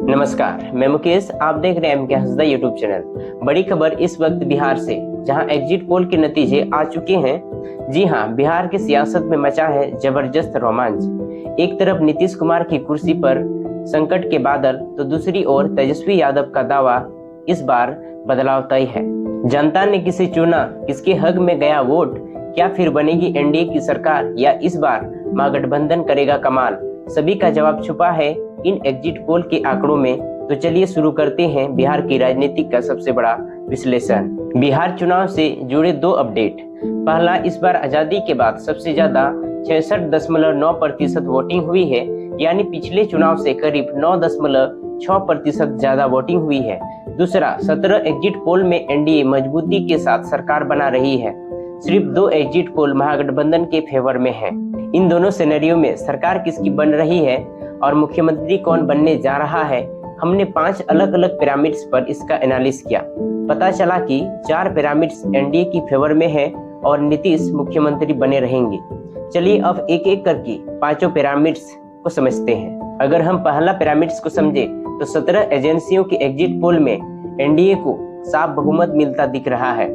नमस्कार, मैं मुकेश। आप देख रहे हैं एम के हंसदा यूट्यूब चैनल। बड़ी खबर इस वक्त बिहार से, जहां एग्जिट पोल के नतीजे आ चुके हैं। जी हां, बिहार की सियासत में मचा है जबरदस्त रोमांच। एक तरफ नीतीश कुमार की कुर्सी पर संकट के बादल, तो दूसरी ओर तेजस्वी यादव का दावा इस बार बदलाव तय है। जनता ने किसे चुना, किसके हक में गया वोट, क्या फिर बनेगी एनडीए की सरकार या इस बार महागठबंधन करेगा कमाल? सभी का जवाब छुपा है इन एग्जिट पोल के आंकड़ों में। तो चलिए शुरू करते हैं बिहार की राजनीति का सबसे बड़ा विश्लेषण। बिहार चुनाव से जुड़े दो अपडेट। पहला, इस बार आजादी के बाद सबसे ज्यादा 66.9% वोटिंग हुई है, यानी पिछले चुनाव से करीब 9.6% ज्यादा वोटिंग हुई है। दूसरा, 17 एग्जिट पोल में एनडीए मजबूती के साथ सरकार बना रही है। सिर्फ 2 एग्जिट पोल महागठबंधन के फेवर में है। इन दोनों सिनेरियो में सरकार किसकी बन रही है और मुख्यमंत्री कौन बनने जा रहा है, हमने 5 अलग अलग पिरामिड्स पर इसका एनालिसिस किया। पता चला कि 4 पिरामिड्स एनडीए की फेवर में है और नीतीश मुख्यमंत्री बने रहेंगे। चलिए अब एक एक करके 5 पिरामिड्स को समझते हैं। अगर हम पहला पिरामिड्स को समझे तो 17 एजेंसियों के एग्जिट पोल में एनडीए को साफ बहुमत मिलता दिख रहा है।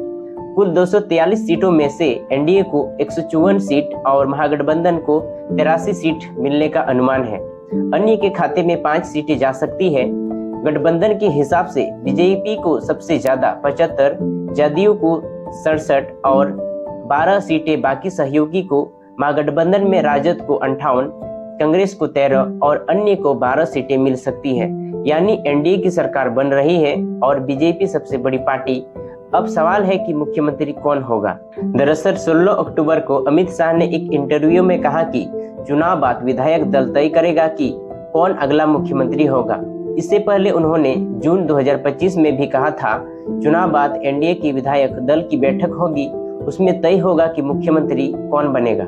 कुल 243 सीटों में से एनडीए को 154 सीट और महागठबंधन को 83 सीट मिलने का अनुमान है। अन्य के खाते में 5 सीटें जा सकती है। गठबंधन के हिसाब से बीजेपी को सबसे ज्यादा 75, जदयू को 67 और 12 सीटें बाकी सहयोगी को। महागठबंधन में राजद को 58, कांग्रेस को 13 और अन्य को 12 सीटें मिल सकती है। यानी एनडीए की सरकार बन रही है और बीजेपी सबसे बड़ी पार्टी। अब सवाल है कि मुख्यमंत्री कौन होगा। दरअसल 16 अक्टूबर को अमित शाह ने एक इंटरव्यू में कहा कि चुनाव बाद विधायक दल तय करेगा कि कौन अगला मुख्यमंत्री होगा। इससे पहले उन्होंने जून 2025 में भी कहा था, चुनाव बाद एनडीए की विधायक दल की बैठक होगी, उसमें तय होगा कि मुख्यमंत्री कौन बनेगा।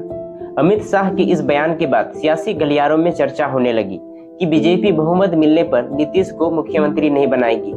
अमित शाह के इस बयान के बाद सियासी गलियारों में चर्चा होने लगी कि बीजेपी बहुमत मिलने पर नीतीश को मुख्यमंत्री नहीं बनाएगी।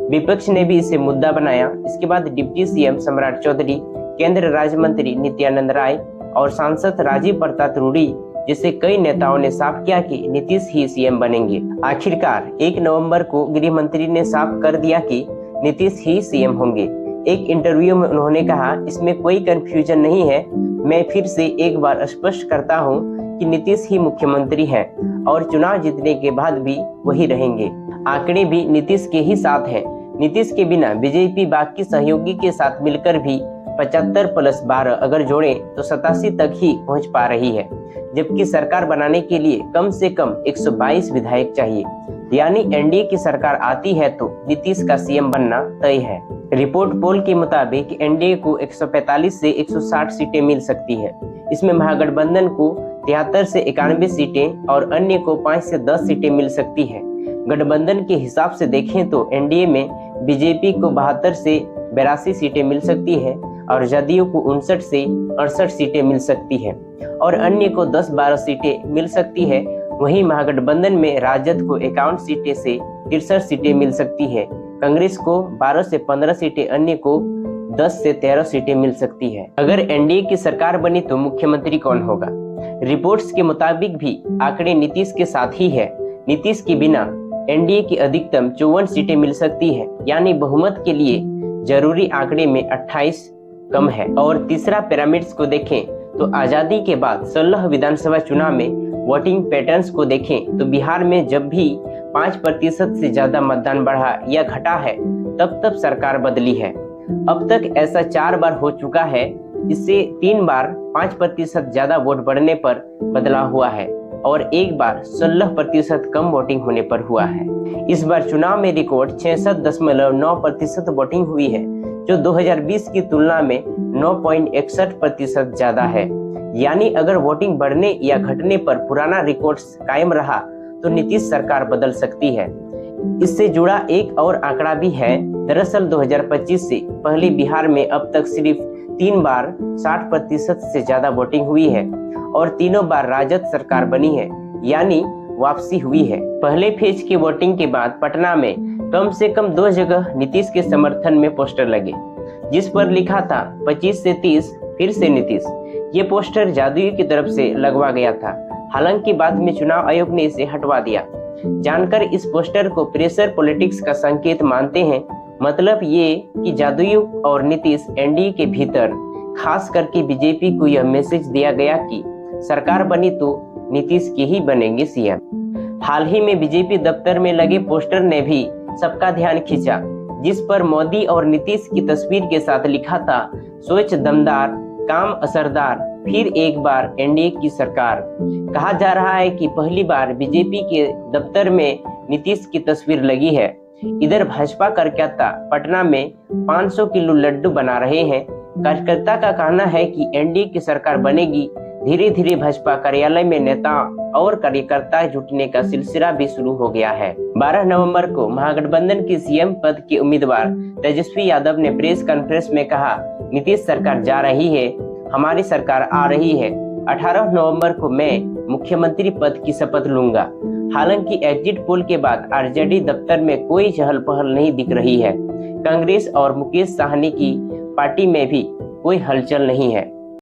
विपक्ष ने भी इसे मुद्दा बनाया। इसके बाद डिप्टी सीएम सम्राट चौधरी, केंद्र राज्य मंत्री नित्यानंद राय और सांसद राजीव प्रताप रूडी जैसे कई नेताओं ने साफ किया कि नीतीश ही सीएम बनेंगे। आखिरकार 1 नवंबर को गृह मंत्री ने साफ कर दिया कि नीतीश ही सीएम होंगे। एक इंटरव्यू में उन्होंने कहा, इसमें कोई कंफ्यूजन नहीं है। मैं फिर से एक बार स्पष्ट करता हूं कि नीतीश ही मुख्यमंत्री हैं और चुनाव जीतने के बाद भी वही रहेंगे। आंकड़े भी नीतीश के ही साथ हैं। नीतीश के बिना बीजेपी बाकी सहयोगी के साथ मिलकर भी 75 + 12 अगर जोड़े तो 87 तक ही पहुंच पा रही है, जबकि सरकार बनाने के लिए कम से कम 122 विधायक चाहिए। यानी एनडीए की सरकार आती है तो नीतीश का सीएम बनना तय है। रिपोर्ट पोल के मुताबिक एनडीए को 145 से 160 सीटें मिल सकती है। इसमें महागठबंधन को 73 से 91 सीटें और अन्य को 5 से 10 सीटें मिल सकती है। गठबंधन के हिसाब से देखें तो एनडीए में बीजेपी को 72 से 82 सीटें मिल सकती है और जदयू को 59 से 68 सीटें मिल सकती है और अन्य को 10-12 सीटें मिल सकती है। वहीं महागठबंधन में राजद को 51 सीटें से 63 सीटें मिल सकती है, कांग्रेस को 12 से 15 सीटें, अन्य को 10 से 13 सीटें मिल सकती है। अगर एनडीए की सरकार बनी तो मुख्यमंत्री कौन होगा? रिपोर्ट्स के मुताबिक भी आंकड़े नीतीश के साथ ही है। नीतीश के बिना एनडीए की अधिकतम 54 सीटें मिल सकती है, यानी बहुमत के लिए जरूरी आंकड़े में 28 कम है। और तीसरा पिरामिड्स को देखें तो आजादी के बाद 16 विधानसभा चुनाव में वोटिंग पैटर्न्स को देखें तो बिहार में जब भी 5% से ज्यादा मतदान बढ़ा या घटा है तब सरकार बदली है। अब तक ऐसा 4 बार हो चुका है। इससे 3 बार 5% ज्यादा वोट बढ़ने पर बदलाव हुआ है और एक बार 16% कम वोटिंग होने पर हुआ है। इस बार चुनाव में रिकॉर्ड 66.9% वोटिंग हुई है, जो 2020 की तुलना में 9.61% ज्यादा है। यानी अगर वोटिंग बढ़ने या घटने पर पुराना रिकॉर्ड कायम रहा तो नीतीश सरकार बदल सकती है। इससे जुड़ा एक और आंकड़ा भी है। दरअसल 2025 से पहले बिहार में अब तक सिर्फ 3 बार 60% से ज्यादा वोटिंग हुई है और तीनों बार राजद सरकार बनी है, यानी वापसी हुई है। पहले फेज की वोटिंग के बाद पटना में कम से कम 2 जगह नीतीश के समर्थन में पोस्टर लगे, जिस पर लिखा था 25 से 30 फिर से नीतीश। ये पोस्टर जदयू की तरफ से लगवा गया था। हालांकि बाद में चुनाव आयोग ने इसे हटवा दिया। जानकर इस पोस्टर को प्रेशर पॉलिटिक्स का संकेत मानते हैं। मतलब ये कि जदयू और नीतीश एनडीए के भीतर खास करके बीजेपी को यह मैसेज दिया गया कि सरकार बनी तो नीतीश की ही बनेंगे सीएम। हाल ही में बीजेपी दफ्तर में लगे पोस्टर ने भी सबका ध्यान खींचा, जिस पर मोदी और नीतीश की तस्वीर के साथ लिखा था, सोच दमदार, काम असरदार, फिर एक बार एनडीए की सरकार। कहा जा रहा है कि पहली बार बीजेपी के दफ्तर में नीतीश की तस्वीर लगी है। इधर भाजपा कार्यकर्ता पटना में 500 किलो लड्डू बना रहे हैं। कार्यकर्ता का कहना है कि एनडीए की सरकार बनेगी। धीरे धीरे भाजपा कार्यालय में नेता और कार्यकर्ता जुटने का सिलसिला भी शुरू हो गया है। 12 नवंबर को महागठबंधन के सीएम पद के उम्मीदवार तेजस्वी यादव ने प्रेस कॉन्फ्रेंस में कहा, नीतीश सरकार जा रही है, हमारी सरकार आ रही है। 18 नवंबर को मैं मुख्यमंत्री पद की शपथ लूंगा। हालांकि एग्जिट पोल के बाद आरजेडी दफ्तर में कोई चहल पहल नहीं दिख रही है। कांग्रेस और मुकेश साहनी की पार्टी में भी कोई हलचल नहीं है।